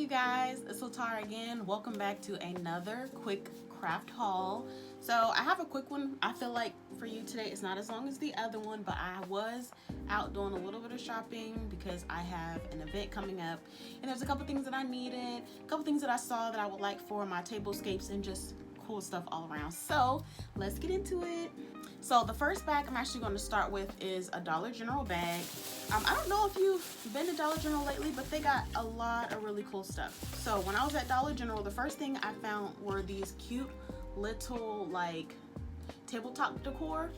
you guys, it's Latara again. Welcome back to another quick craft haul. So I have a quick one I feel like for you today. It's not as long as the other one, but I was out doing a little bit of shopping because I have an event coming up and there's a couple things that I needed, a couple things that I saw that I would like for my tablescapes and just cool stuff all around. So let's get into it. So the first bag I'm actually going to start with is a Dollar General bag. I don't know if you've been to Dollar General lately, but they got a lot of really cool stuff. So when I was at Dollar General, the first thing I found were these cute little like tabletop decor.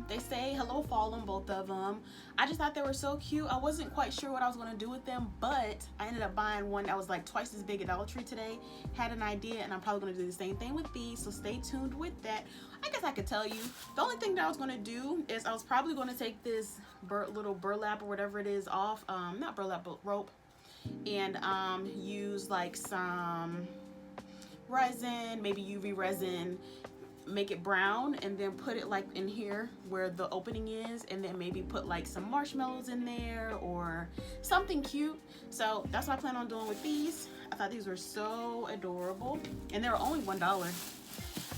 They say hello fall on both of them. I just thought they were so cute. I wasn't quite sure what I was going to do with them, but I ended up buying one that was like twice as big at Dollar Tree today. Had an idea, and I'm probably going to do the same thing with these, so stay tuned with that. I guess I could tell you the only thing that I was going to do is I was probably going to take this little burlap or whatever it is off, not burlap but rope, and use like some resin, maybe UV resin, make it brown, and then put it like in here where the opening is, and then maybe put like some marshmallows in there or something cute. So that's what I plan on doing with these. I thought these were so adorable, and they were only $1.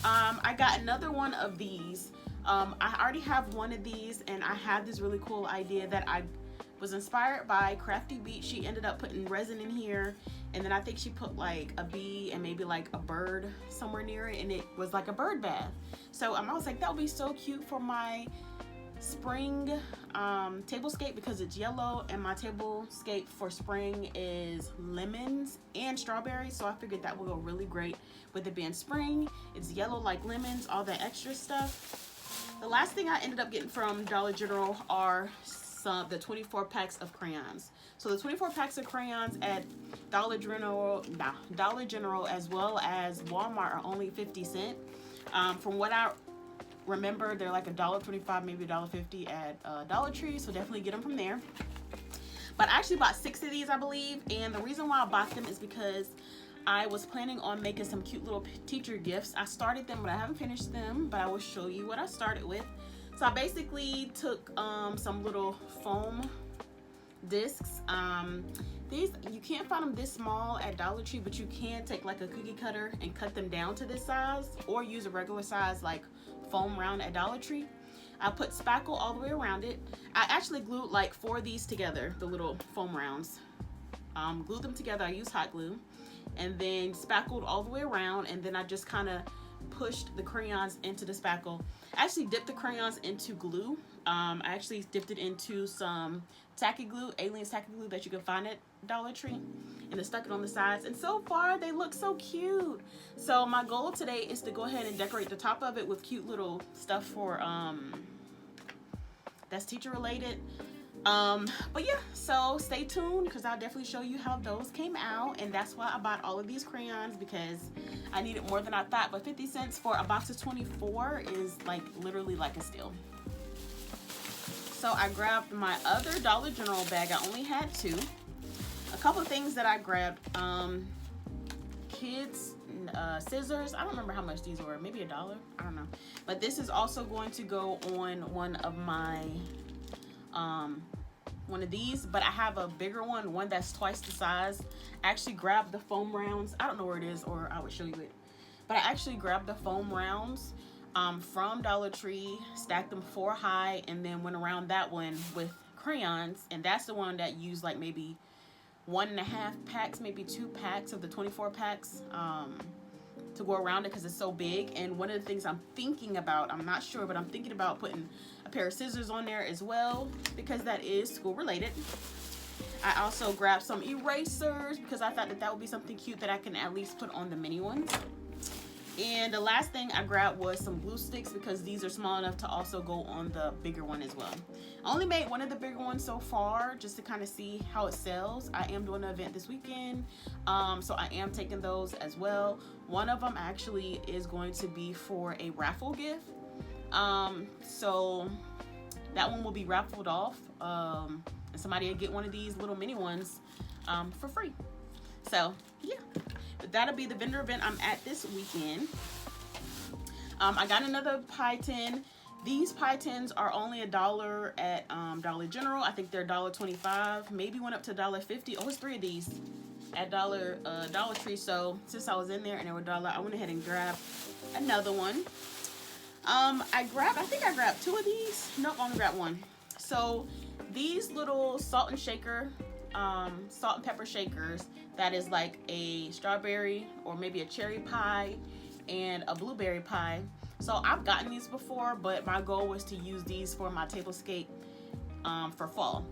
I got another one of these. I already have one of these, and I had this really cool idea that I was inspired by Crafty Beach. She ended up putting resin in here, and then I think she put like a bee and maybe like a bird somewhere near it, and it was like a bird bath. So I was like, that would be so cute for my spring tablescape because it's yellow, and my tablescape for spring is lemons and strawberries. So I figured that would go really great with it being spring. It's yellow like lemons, all that extra stuff. The last thing I ended up getting from Dollar General are the 24 packs of crayons. So the 24 packs of crayons at Dollar General as well as Walmart are only 50 cents. From what I remember, they're like $1.25, maybe $1.50 at Dollar Tree, so definitely get them from there. But I actually bought 6 of these, I believe, and the reason why I bought them is because I was planning on making some cute little teacher gifts. I started them, but I haven't finished them, but I will show you what I started with. So I basically took some little foam discs. These, you can't find them this small at Dollar Tree, but you can take like a cookie cutter and cut them down to this size, or use a regular size like foam round at Dollar Tree. I put spackle all the way around it. I actually glued like 4 of these together, the little foam rounds. Glued them together. I used hot glue, and then spackled all the way around, and then I just kind of pushed the crayons into the spackle. I actually dipped the crayons into glue. I actually dipped it into some tacky glue, Alien's tacky glue that you can find at Dollar Tree, and I stuck it on the sides, and so far they look so cute. So my goal today is to go ahead and decorate the top of it with cute little stuff for that's teacher related. But yeah, so stay tuned because I'll definitely show you how those came out, and that's why I bought all of these crayons, because I needed more than I thought. But 50 cents for a box of 24 is like literally like a steal. So I grabbed my other Dollar General bag. I only had 2. A couple of things that I grabbed, kids scissors. I don't remember how much these were, maybe $1, I don't know. But this is also going to go on one of my one of these, but I have a bigger one that's twice the size. I actually grabbed the foam rounds. I don't know where it is, or I would show you it, but I actually grabbed the foam rounds from Dollar Tree, stacked them 4 high, and then went around that one with crayons, and that's the one that used like maybe 1.5 packs, maybe 2 packs of the 24 packs to go around it because it's so big. And one of the things I'm thinking about, I'm not sure, but I'm thinking about putting a pair of scissors on there as well, because that is school related. I also grabbed some erasers because I thought that would be something cute that I can at least put on the mini ones. And the last thing I grabbed was some glue sticks because these are small enough to also go on the bigger one as well. I only made one of the bigger ones so far just to kind of see how it sells. I am doing an event this weekend, so I am taking those as well. One of them actually is going to be for a raffle gift. So that one will be raffled off, and somebody will get one of these little mini ones for free. So yeah, but that'll be the vendor event I'm at this weekend. I got another pie tin. These pie tins are only $1 at Dollar General. I think they're $1.25, maybe went up to $1.50. Oh, it's 3 of these. at Dollar Tree. So since I was in there and they were $1, I went ahead and grabbed another one. I think I grabbed 2 of these. Nope, I only grabbed 1. So these little salt and pepper shakers, that is like a strawberry or maybe a cherry pie and a blueberry pie. So I've gotten these before, but my goal was to use these for my tablescape for fall.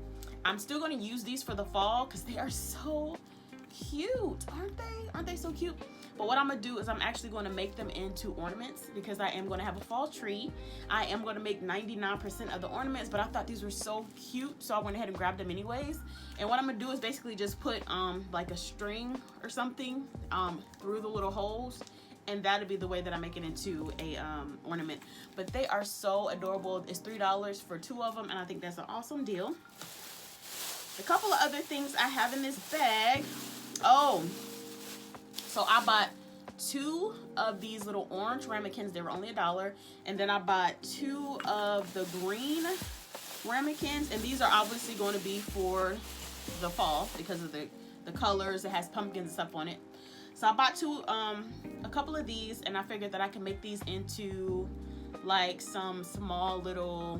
I'm still going to use these for the fall because they are so cute, aren't they? Aren't they so cute? But what I'm going to do is I'm actually going to make them into ornaments because I am going to have a fall tree. I am going to make 99% of the ornaments, but I thought these were so cute, so I went ahead and grabbed them anyways. And what I'm going to do is basically just put like a string or something through the little holes, and that'll be the way that I make it into a ornament. But they are so adorable. It's $3 for 2 of them, and I think that's an awesome deal. A couple of other things I have in this bag. Oh, so I bought 2 of these little orange ramekins. They were only $1. And then I bought 2 of the green ramekins, and these are obviously going to be for the fall because of the colors. It has pumpkins and stuff on it. So I bought a couple of these, and I figured that I can make these into like some small little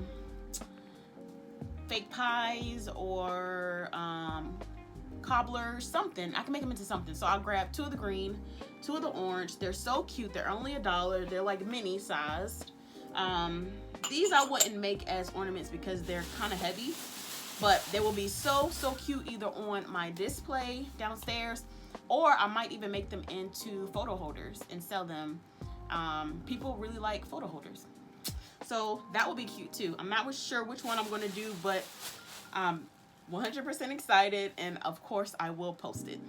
fake pies or cobblers, something. I can make them into something. So I'll grab 2 of the green, 2 of the orange. They're so cute. They're only $1. They're like mini sized. These I wouldn't make as ornaments because they're kind of heavy, but they will be so cute either on my display downstairs, or I might even make them into photo holders and sell them. People really like photo holders, so that will be cute too. I'm not sure which one I'm going to do, but I'm 100% excited, and of course I will post it.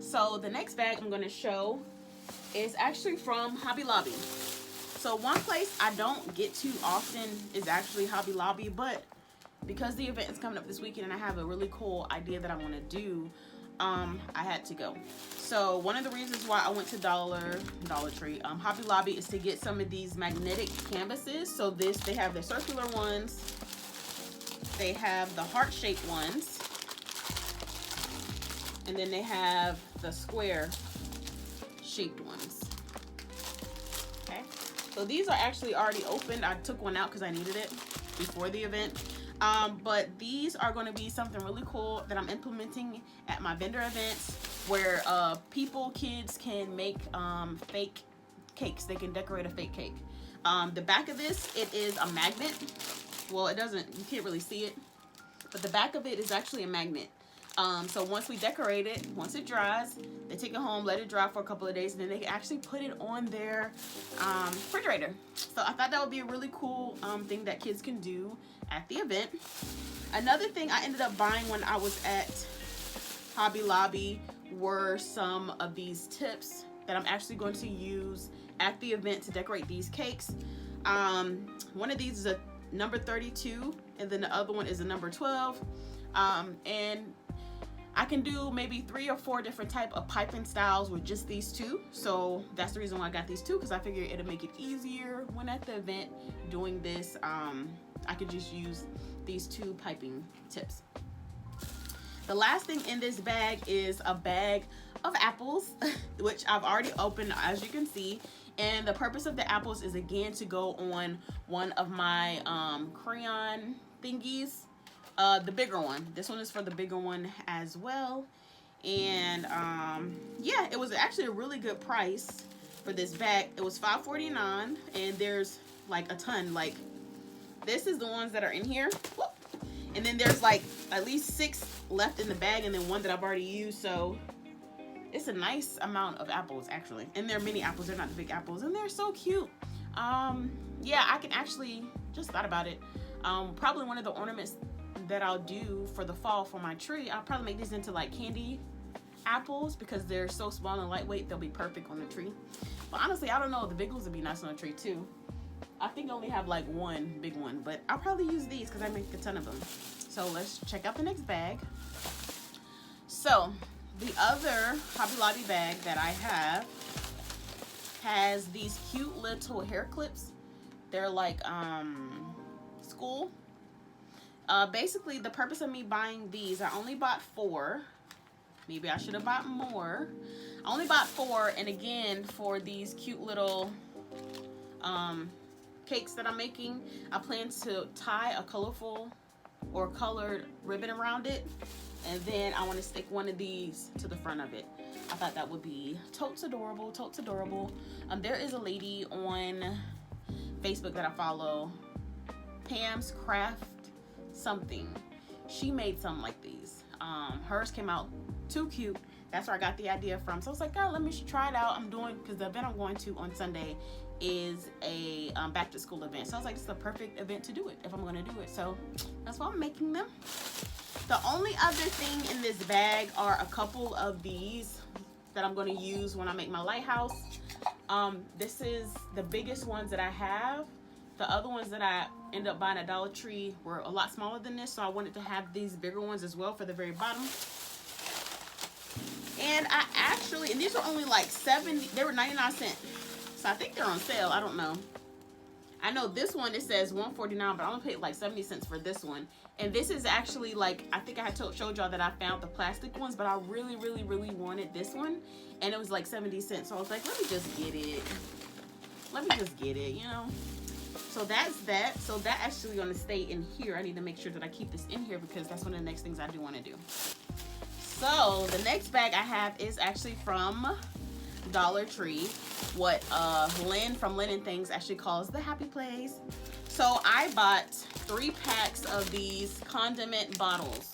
So the next bag I'm going to show is actually from Hobby Lobby. So one place I don't get to often is actually Hobby Lobby, but because the event is coming up this weekend and I have a really cool idea that I want to do, I had to go. So one of the reasons why I went to Dollar Tree, Hobby Lobby, is to get some of these magnetic canvases. So they have the circular ones, they have the heart-shaped ones, and then they have the square-shaped ones. Okay, so these are actually already opened. I took one out because I needed it before the event. But these are going to be something really cool that I'm implementing at my vendor events, where kids can make fake cakes. They can decorate a fake cake. The back of this, it is a magnet. Well, you can't really see it, but the back of it is actually a magnet. So once we decorate it, once it dries, they take it home, let it dry for a couple of days, and then they can actually put it on their refrigerator. So I thought that would be a really cool thing that kids can do at the event. Another thing I ended up buying when I was at Hobby Lobby were some of these tips that I'm actually going to use at the event to decorate these cakes. One of these is a number 32, and then the other one is a number 12. And I can do maybe 3 or 4 different type of piping styles with just these 2. So that's the reason why I got these 2, because I figured it'll make it easier when at the event doing this. I could just use these 2 piping tips. The last thing in this bag is a bag of apples, which I've already opened, as you can see. And the purpose of the apples is, again, to go on one of my crayon thingies. The bigger one. This one is for the bigger one as well. And yeah, it was actually a really good price for this bag. It was $5.49, and there's like a ton. Like, this is the ones that are in here. Whoop. And then there's like at least 6 left in the bag, and then 1 that I've already used. So it's a nice amount of apples, actually. And they're mini apples, they're not the big apples, and they're so cute. Yeah, I can actually, just thought about it, probably one of the ornaments that I'll do for the fall for my tree, I'll probably make these into like candy apples, because they're so small and lightweight, they'll be perfect on the tree. But honestly, I don't know, the big ones would be nice on the tree too. I think I only have like 1 big one, but I'll probably use these because I make a ton of them. So let's check out the next bag. So the other Hobby Lobby bag that I have has these cute little hair clips. They're like school. Basically, the purpose of me buying these, I only bought 4. Maybe I should have bought more. I only bought 4, and again, for these cute little cakes that I'm making, I plan to tie a colorful or colored ribbon around it, and then I want to stick one of these to the front of it. I thought that would be totes adorable, totes adorable. There is a lady on Facebook that I follow, Pam's Craft something. She made something like these. Hers came out too cute. That's where I got the idea from. So I was like, oh, let me try it out. I'm doing, because the event I'm going to on Sunday is a back to school event. So I was like, this is the perfect event to do it if I'm going to do it. So that's why I'm making them. The only other thing in this bag are a couple of these that I'm going to use when I make my lighthouse. This is the biggest ones that I have. The other ones that I ended up buying at Dollar Tree were a lot smaller than this, so I wanted to have these bigger ones as well for the very bottom. And I actually, and these were only like 70, they were 99 cents. So I think they're on sale, I don't know. I know this one, it says $1.49, but I only paid like 70 cents for this one. And this is actually like, I think I had showed y'all that I found the plastic ones, but I really, really, really wanted this one. And it was like 70 cents, so I was like, let me just get it. Let me just get it, you know? So that's that. So that actually gonna stay in here. I need to make sure that I keep this in here because that's one of the next things I do want to do. So the next bag I have is actually from Dollar Tree, what Lynn from Lynn and Things actually calls the happy place. So I bought 3 packs of these condiment bottles.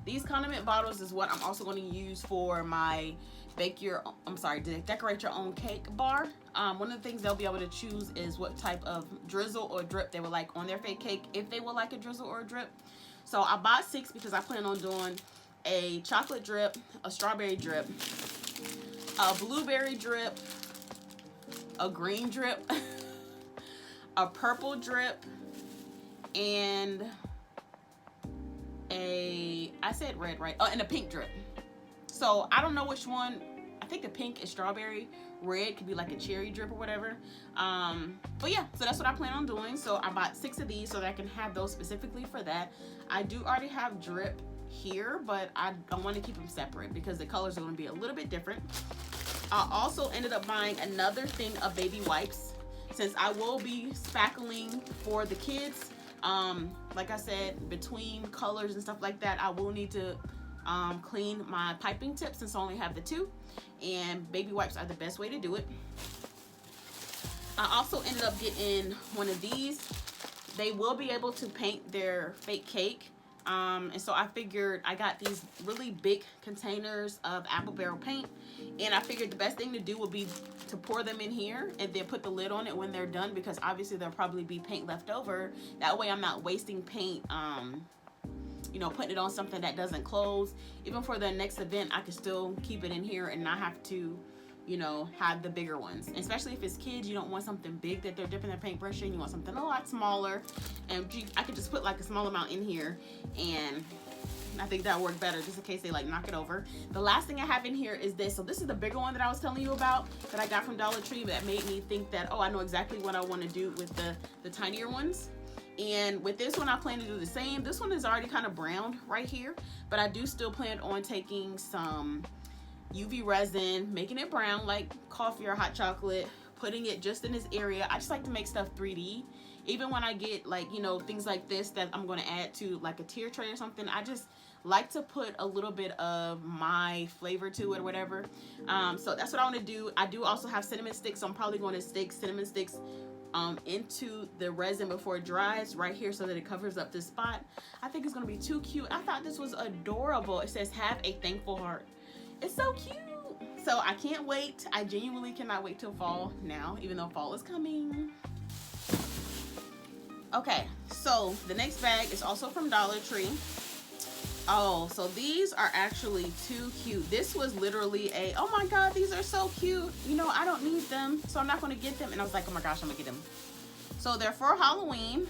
These condiment bottles is what I'm also going to use for my decorate your own cake bar. One of the things they'll be able to choose is what type of drizzle or drip they would like on their fake cake, if they would like a drizzle or a drip. So I bought 6 because I plan on doing a chocolate drip, a strawberry drip, a blueberry drip, a green drip, a purple drip, and I said red, right? Oh, and a pink drip. So I don't know which one. I think the pink is strawberry. Red could be like a cherry drip or whatever. But yeah, so that's what I plan on doing. So I bought 6 of these so that I can have those specifically for that. I do already have drip here, but I want to keep them separate because the colors are going to be a little bit different. I also ended up buying another thing of baby wipes since I will be spackling for the kids. Like I said, between colors and stuff like that, I will need to clean my piping tips since I only have the 2, and baby wipes are the best way to do it. I also ended up getting one of these. They will be able to paint their fake cake, and so I figured I got these really big containers of apple barrel paint, and I figured the best thing to do would be to pour them in here and then put the lid on it when they're done, because obviously there'll probably be paint left over. That way I'm not wasting paint, you know, putting it on something that doesn't close. Even for the next event, I can still keep it in here and not have to, you know, have the bigger ones. Especially if it's kids, you don't want something big that they're dipping their paintbrush in. You want something a lot smaller. And I could just put like a small amount in here, and I think that'll work better just in case they like knock it over. The last thing I have in here is this. So this is the bigger one that I was telling you about that I got from Dollar Tree that made me think that, oh, I know exactly what I want to do with the tinier ones. And with this one, I plan to do the same. This one is already kind of browned right here, but I do still plan on taking some UV resin, making it brown like coffee or hot chocolate, putting it just in this area. I just like to make stuff 3D. Even when I get like, you know, things like this that I'm going to add to like a tier tray or something, I just like to put a little bit of my flavor to it or whatever. So that's what I want to do. I do also have cinnamon sticks, so I'm probably going to stick cinnamon sticks into the resin before it dries right here so that it covers up this spot. I think it's going to be too cute. I thought this was adorable. It says have a thankful heart. It's so cute. So I can't wait. I genuinely cannot wait till fall now, even though fall is coming. Okay, so the next bag is also from Dollar Tree. Oh, so these are actually too cute. This was literally a, oh my God, these are so cute. You know, I don't need them, so I'm not going to get them. And I was like, oh my gosh, I'm going to get them. So they're for Halloween.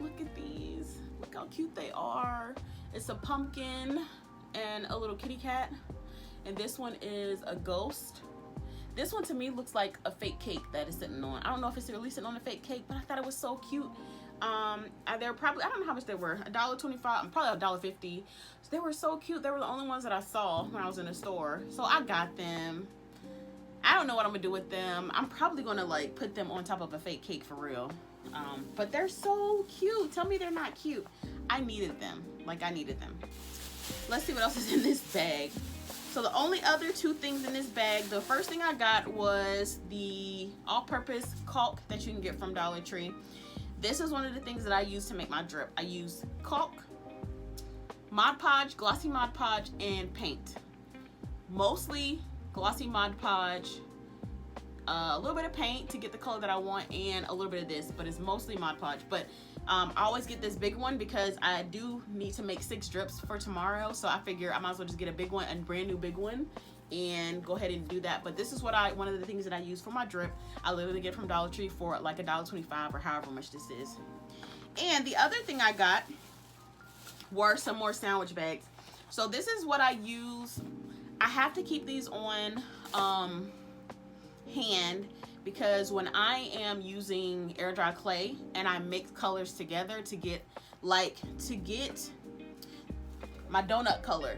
Look at these. Look how cute they are. It's a pumpkin and a little kitty cat. And this one is a ghost. This one to me looks like a fake cake that is sitting on. I don't know if it's really sitting on a fake cake, but I thought it was so cute. They're probably, I don't know how much they were, $1.25, probably $1.50. So they were so cute. They were the only ones that I saw when I was in the store. So I got them. I don't know what I'm gonna do with them. I'm probably gonna like put them on top of a fake cake for real. But they're so cute. Tell me they're not cute. I needed them. Like, I needed them. Let's see what else is in this bag. So the only other two things in this bag, the first thing I got was the all-purpose caulk that you can get from Dollar Tree. This is one of the things that I use to make my drip. I use caulk, Mod Podge, glossy Mod Podge, and paint. Mostly glossy Mod Podge, a little bit of paint to get the color that I want, and a little bit of this, but it's mostly Mod Podge. But I always get this big one because I do need to make 6 drips for tomorrow, so I figure I might as well just get a big one, a brand new big one, and go ahead and do that. But this is what one of the things that I use for my drip. I literally get from Dollar Tree for like $1.25 or however much this is. And the other thing I got were some more sandwich bags. So this is what I use. I have to keep these on hand because when I am using air dry clay and I mix colors together to get my donut color,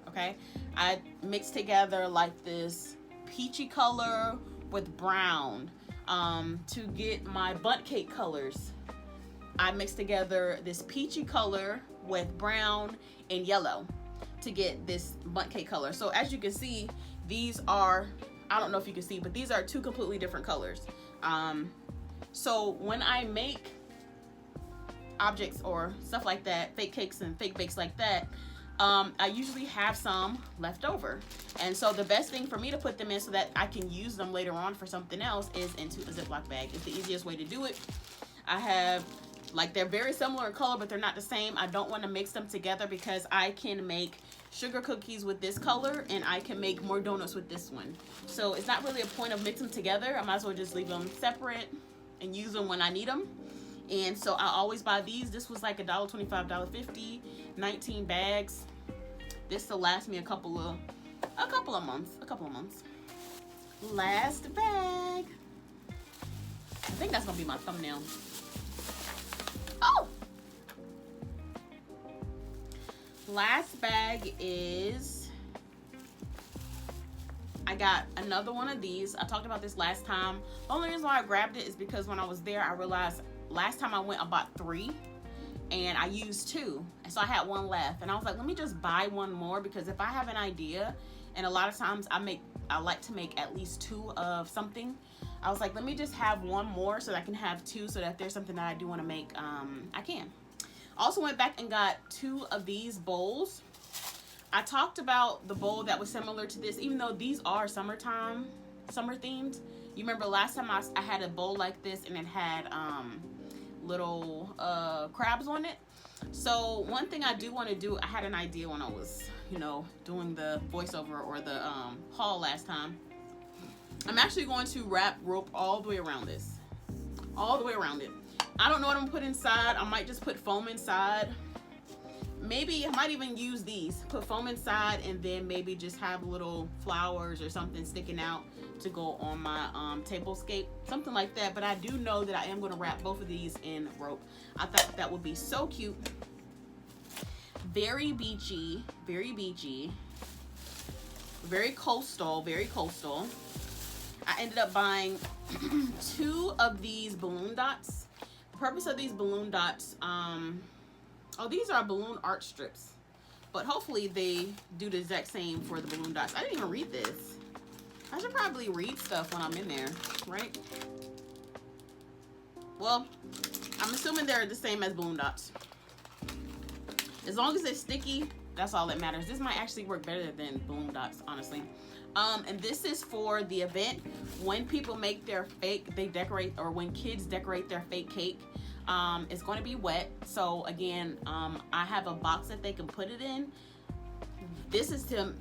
okay, I mix together like this peachy color with brown. To get my bundt cake colors, I mix together this peachy color with brown and yellow to get this bundt cake color. So as you can see, these are, I don't know if you can see, but these are 2 completely different colors. So when I make objects or stuff like that, fake cakes and fake bakes like that, I usually have some left over. And so the best thing for me to put them in so that I can use them later on for something else is into a Ziploc bag. It's the easiest way to do it. I have, like, they're very similar in color, but they're not the same. I don't want to mix them together because I can make sugar cookies with this color and I can make more donuts with this one. So it's not really a point of mixing them together. I might as well just leave them separate and use them when I need them. And so I always buy these. This was like $1.25, $1.50, 19 bags. This will last me a couple of months. Last bag. I think that's gonna be my thumbnail. Oh! Last bag is, I got another one of these. I talked about this last time. The only reason why I grabbed it is because when I was there, I realized last time I went, I bought 3 and I used 2. And so I had 1 left. And I was like, let me just buy 1 more, because if I have an idea, and a lot of times I like to make at least 2 of something. I was like, let me just have 1 more so that I can have 2, so that if there's something that I do want to make, I can. Also went back and got 2 of these bowls. I talked about the bowl that was similar to this, even though these are summer themed. You remember last time I had a bowl like this and it had little crabs on it. So one thing I do want to do, I had an idea when I was, doing the voiceover or the haul last time. I'm actually going to wrap rope all the way around this. All the way around it. I don't know what I'm gonna put inside. I might just put foam inside. Maybe I might even use these. Put foam inside and then maybe just have little flowers or something sticking out to go on my tablescape. Something like that. But I do know that I am gonna wrap both of these in rope. I thought that would be so cute. Very beachy. Very beachy. Very coastal. Very coastal. I ended up buying 2 of these balloon dots. The purpose of these balloon dots, these are balloon art strips, but hopefully they do the exact same for the balloon dots. I didn't even read this. I should probably read stuff when I'm in there, right? Well, I'm assuming they're the same as balloon dots. As long as it's sticky, that's all that matters. This might actually work better than balloon dots, honestly. And this is for the event when people make their fake, when kids decorate their fake cake. It's going to be wet. So again, I have a box that they can put it in. This is to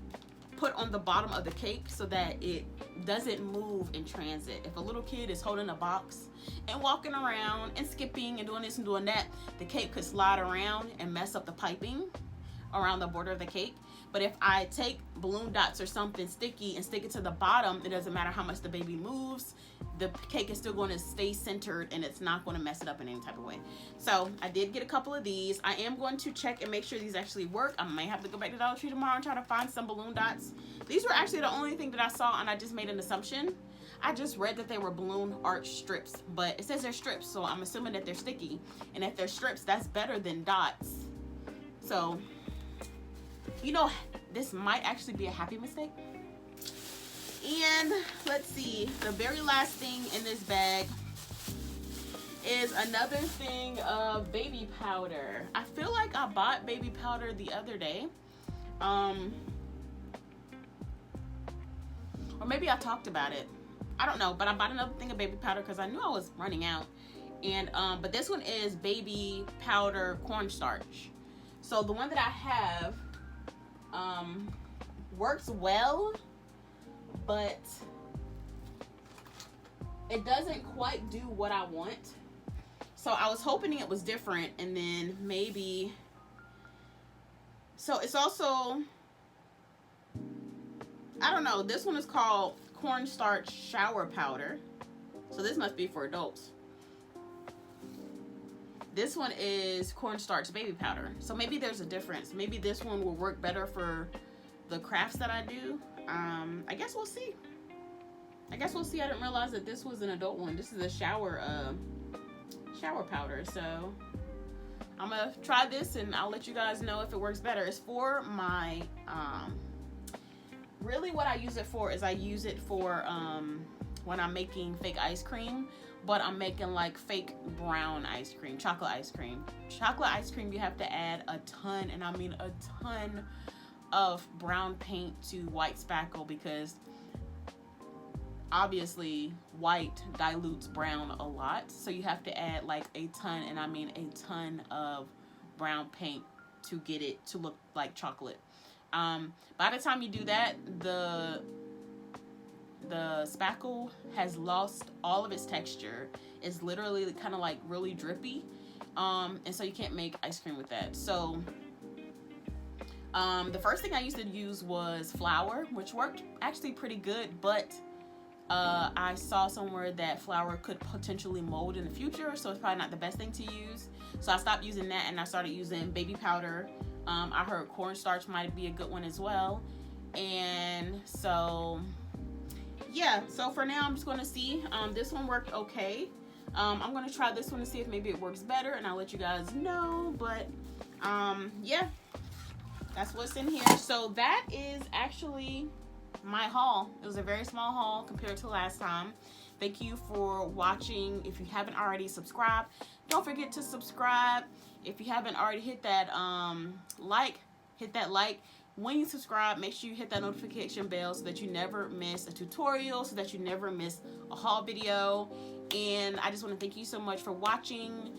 put on the bottom of the cake so that it doesn't move in transit. If a little kid is holding a box and walking around and skipping and doing this and doing that, the cake could slide around and mess up the piping around the border of the cake. But if I take balloon dots or something sticky and stick it to the bottom, it doesn't matter how much the baby moves, the cake is still going to stay centered and it's not going to mess it up in any type of way. So I did get a couple of these. I am going to check and make sure these actually work. I might have to go back to Dollar Tree tomorrow and try to find some balloon dots. These were actually the only thing that I saw, and I just made an assumption. I just read that they were balloon arch strips, but it says they're strips, so I'm assuming that they're sticky. And if they're strips, that's better than dots. So, you know, this might actually be a happy mistake. And let's see, the very last thing in this bag is another thing of baby powder. I feel like I bought baby powder the other day. Or maybe I talked about it. I don't know, but I bought another thing of baby powder because I knew I was running out. And but this one is baby powder cornstarch. So the one that I have works well, but it doesn't quite do what I want. So I was hoping it was different, and then maybe, so it's also, I don't know, this one is called cornstarch shower powder. So this must be for adults. This one is cornstarch baby powder. So maybe there's a difference. Maybe this one will work better for the crafts that I do. I guess we'll see. I didn't realize that this was an adult one. This is a shower powder. So I'm gonna try this and I'll let you guys know if it works better. It's for my really what I use it for is I use it for when I'm making fake ice cream, but I'm making like fake brown ice cream, chocolate ice cream. Chocolate ice cream, you have to add a ton, and I mean a ton of brown paint to white spackle, because obviously white dilutes brown a lot. So you have to add like a ton, and I mean a ton of brown paint to get it to look like chocolate. By the time you do that, the spackle has lost all of its texture. It's literally kind of like really drippy. And so you can't make ice cream with that. So the first thing I used to use was flour, which worked actually pretty good, but I saw somewhere that flour could potentially mold in the future, so it's probably not the best thing to use. So I stopped using that and I started using baby powder. I heard cornstarch might be a good one as well. And so yeah, so for now I'm just going to see. This one worked okay. I'm going to try this one to see if maybe it works better, and I'll let you guys know. But yeah, that's what's in here. So that is actually my haul. It was a very small haul compared to last time. Thank you for watching. If you haven't already subscribed, don't forget to subscribe. If you haven't already hit that hit that like. When you subscribe, make sure you hit that notification bell so that you never miss a tutorial, so that you never miss a haul video. And I just want to thank you so much for watching.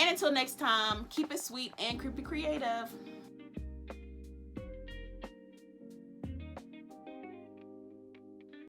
And until next time, keep it sweet and creepy creative.